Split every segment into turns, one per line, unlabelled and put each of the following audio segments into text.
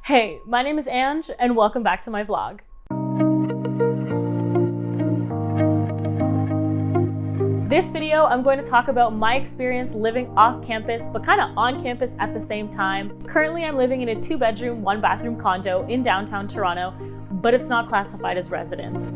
Hey, my name is Ange and welcome back to my vlog. This video, I'm going to talk about my experience living off campus, but kind of on campus at the same time. Currently, I'm living in a 2-bedroom, 1-bathroom condo in downtown Toronto, but it's not classified as residence.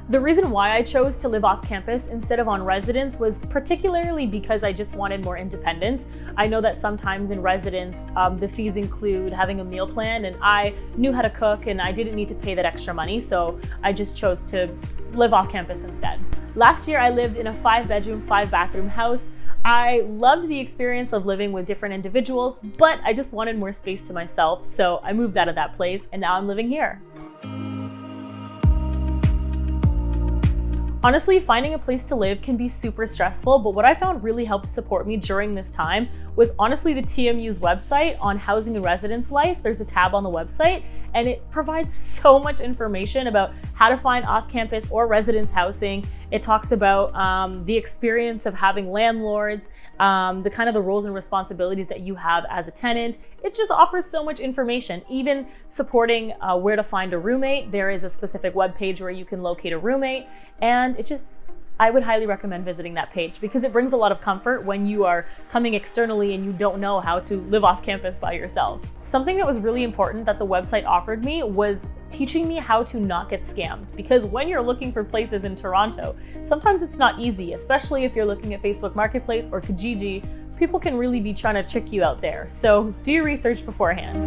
The reason why I chose to live off campus instead of on residence was particularly because I just wanted more independence. I know that sometimes in residence, the fees include having a meal plan, and I knew how to cook and I didn't need to pay that extra money, so I just chose to live off campus instead. Last year, I lived in a 5-bedroom, 5-bathroom house. I loved the experience of living with different individuals, but I just wanted more space to myself, so I moved out of that place and now I'm living here. Honestly, finding a place to live can be super stressful, but what I found really helped support me during this time was honestly the TMU's website on housing and residence life. There's a tab on the website and it provides so much information about how to find off-campus or residence housing. It talks about the experience of having landlords, the kind of the roles and responsibilities that you have as a tenant. It just offers so much information, even supporting where to find a roommate. There is a specific web page where you can locate a roommate, and I would highly recommend visiting that page because it brings a lot of comfort when you are coming externally and you don't know how to live off campus by yourself. Something that was really important that the website offered me was teaching me how to not get scammed, because when you're looking for places in Toronto, sometimes it's not easy, especially if you're looking at Facebook Marketplace or Kijiji. People can really be trying to trick you out there. So do your research beforehand.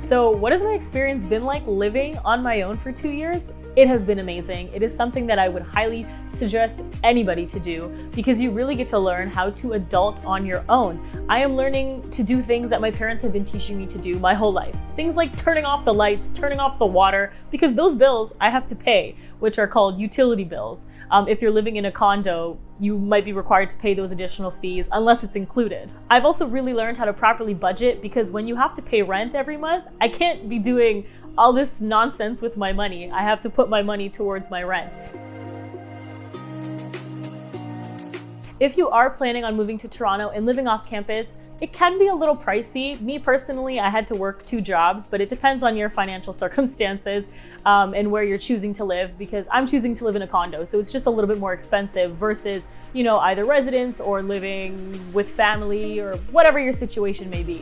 So what has my experience been like living on my own for 2 years? It has been amazing. It is something that I would highly suggest anybody to do because you really get to learn how to adult on your own. I am learning to do things that my parents have been teaching me to do my whole life. Things like turning off the lights, turning off the water, because those bills I have to pay, which are called utility bills. If you're living in a condo, you might be required to pay those additional fees unless it's included. I've also really learned how to properly budget because when you have to pay rent every month, I can't be doing all this nonsense with my money. I have to put my money towards my rent. If you are planning on moving to Toronto and living off campus, it can be a little pricey. Me personally, I had to work 2 jobs, but it depends on your financial circumstances and where you're choosing to live, because I'm choosing to live in a condo, so it's just a little bit more expensive versus, you know, either residence or living with family or whatever your situation may be.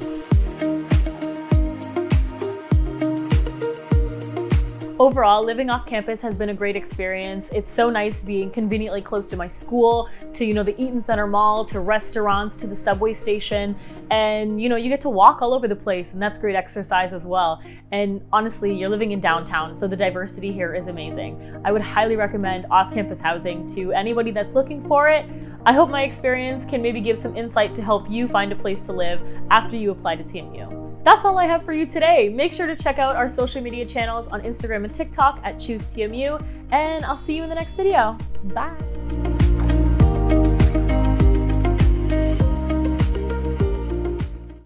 Overall, living off campus has been a great experience. It's so nice being conveniently close to my school, to, you know, the Eaton Center Mall, to restaurants, to the subway station. And, you know, you get to walk all over the place, and that's great exercise as well. And honestly, you're living in downtown, so the diversity here is amazing. I would highly recommend off-campus housing to anybody that's looking for it. I hope my experience can maybe give some insight to help you find a place to live after you apply to TMU. That's all I have for you today. Make sure to check out our social media channels on Instagram and TikTok at ChooseTMU, and I'll see you in the next video. Bye.